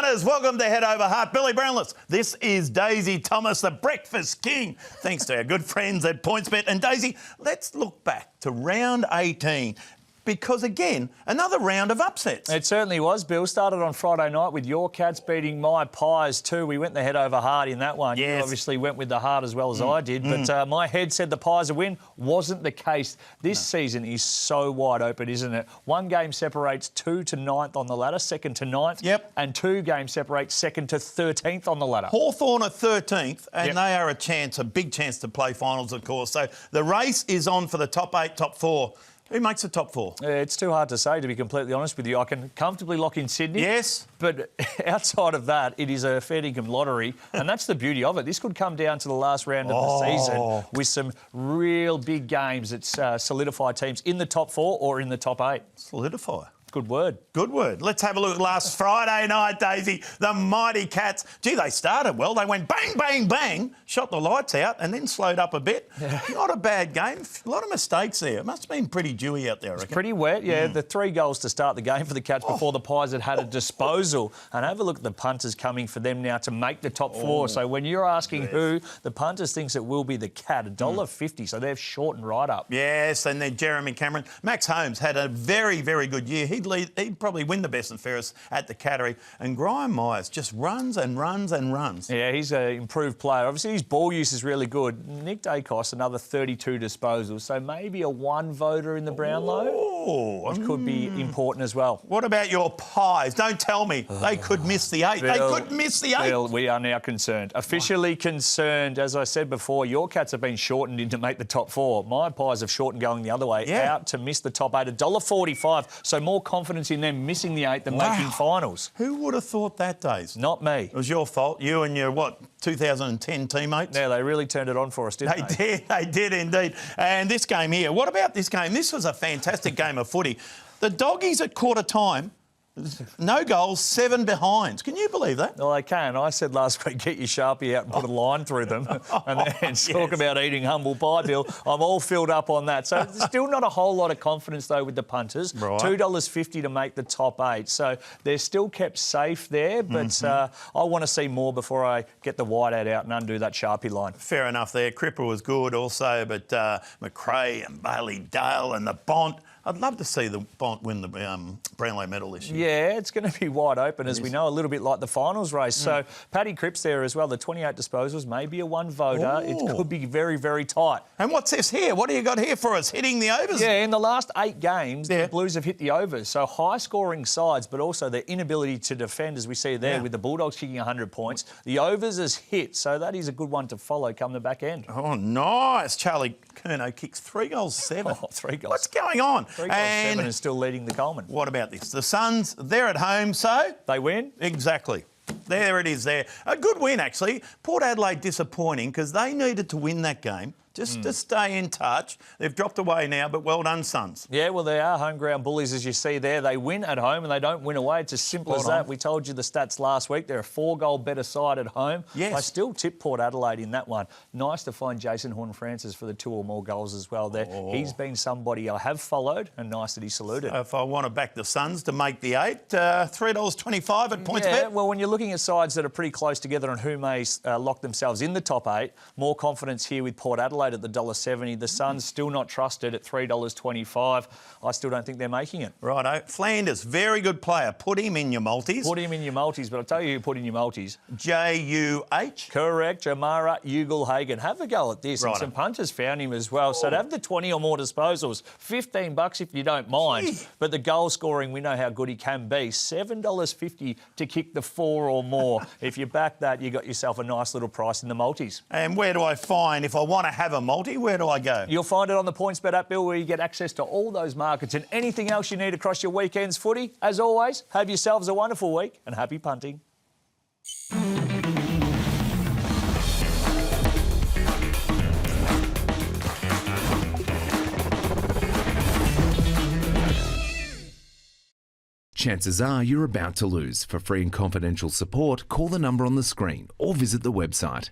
punters, welcome to Head Over Heart. Billy Brownless. This is Daisy Thomas, the Breakfast King. Thanks to our good friends at PointsBet. And Daisy, let's look back to round 18. Because, again, another round of upsets. It certainly was, Bill. Started on Friday night with your Cats beating my Pies too. We went the head over heart in that one. Yes. You obviously went with the heart as well as I did. But my head said the Pies would win. Wasn't the case. This season is so wide open, isn't it? One game separates 2 to 9th on the ladder, 2nd to 9th. Yep. And 2 games separate 2nd to 13th on the ladder. Hawthorn are 13th, and they are a big chance to play finals, of course. So the race is on for the top 8, top 4. Who makes the top 4? It's too hard to say, to be completely honest with you. I can comfortably lock in Sydney. Yes. But outside of that, it is a fair dinkum lottery, and that's the beauty of it. This could come down to the last round of the season with some real big games that solidify teams in the top 4 or in the top 8. Solidify. Good word. Good word. Let's have a look at last Friday night, Daisy. The mighty Cats. Gee, they started well. They went bang, bang, bang, shot the lights out and then slowed up a bit. Not a bad game. A lot of mistakes there. It must have been pretty dewy out there, I reckon. Pretty wet, yeah. The 3 goals to start the game for the Cats before the Pies had a disposal. And have a look at the punters coming for them now to make the top 4. So when you're asking who, the punters thinks it will be the Cat, $1.50. So they've shortened right up. Yes, and then Jeremy Cameron. Max Holmes had a very, very good year. He'd probably win the best and fairest at the Cattery. And Graham Myers just runs and runs and runs. Yeah, he's an improved player. Obviously, his ball use is really good. Nick Dacos, another 32 disposals. So maybe a 1 voter in the Brownlow, which could be important as well. What about your Pies? Don't tell me they could miss the 8. They could miss the 8. Bill, we are now concerned. Officially concerned. As I said before, your Cats have been shortened in to make the top 4. My Pies have shortened going the other way, out to miss the top 8. $1.45. So more confidence in them missing the 8 than making finals. Who would have thought that, Days? Not me. It was your fault. You and your, 2010 teammates? Yeah, they really turned it on for us, didn't they? They did indeed. And this game here, what about this game? This was a fantastic game of footy. The Doggies at quarter time, no goals, 7 behinds. Can you believe that? Well, I can. I said last week, get your Sharpie out and put a line through them and then talk about eating humble pie, Bill. I'm all filled up on that. So still not a whole lot of confidence, though, with the punters. Right. $2.50 to make the top 8. So they're still kept safe there, but I want to see more before I get the whiteout out and undo that Sharpie line. Fair enough there. Cripper was good also, but McRae and Bailey Dale and the Bont. I'd love to see the Bont win the Brownlow medal this year. Yeah, it's going to be wide open, as we know, a little bit like the finals race. So Paddy Cripps there as well, the 28 disposals, maybe a 1 voter. It could be very, very tight. And what's this here? What do you got here for us? Hitting the overs? Yeah, in the last 8 games, the Blues have hit the overs. So high-scoring sides, but also their inability to defend, as we see there, with the Bulldogs kicking 100 points. The overs is hit, so that is a good one to follow come the back end. Oh, nice. Charlie Curnow kicks 3 goals, 7. Oh, 3 goals. What's going on? 3 goals, 7 and still leading the Coleman. What about this? The Suns, they're at home, so... They win? Exactly. There it is there. A good win, actually. Port Adelaide disappointing because they needed to win that game just to stay in touch. They've dropped away now, but well done, Suns. Yeah, well, they are home ground bullies, as you see there. They win at home and they don't win away. It's as simple as that. We told you the stats last week. They're a 4-goal better side at home. Yes. I still tip Port Adelaide in that one. Nice to find Jason Horne-Francis for the 2 or more goals as well there. He's been somebody I have followed, and nice that he saluted. So if I want to back the Suns to make the 8, $3.25 at PointsBet. Yeah, well, when you're looking at sides that are pretty close together and who may lock themselves in the top 8, more confidence here with Port Adelaide at the $1.70. The Suns still not trusted at $3.25. I still don't think they're making it. Righto. Flanders, very good player. Put him in your multis. Put him in your multis, but I'll tell you who put in your multis. J-U-H. Correct. Jamara Ugle-Hagen. Have a go at this. And some punters found him as well. So to have the 20 or more disposals, $15 if you don't mind. But the goal scoring, we know how good he can be. $7.50 to kick the 4 or more. If you back that, you got yourself a nice little price in the multis. And where do I find, if I want to have a multi, where do I go? You'll find it on the PointsBet app, Bill, where you get access to all those markets and anything else you need across your weekend's footy. As always, have yourselves a wonderful week and happy punting. Chances are you're about to lose. For free and confidential support, call the number on the screen or visit the website.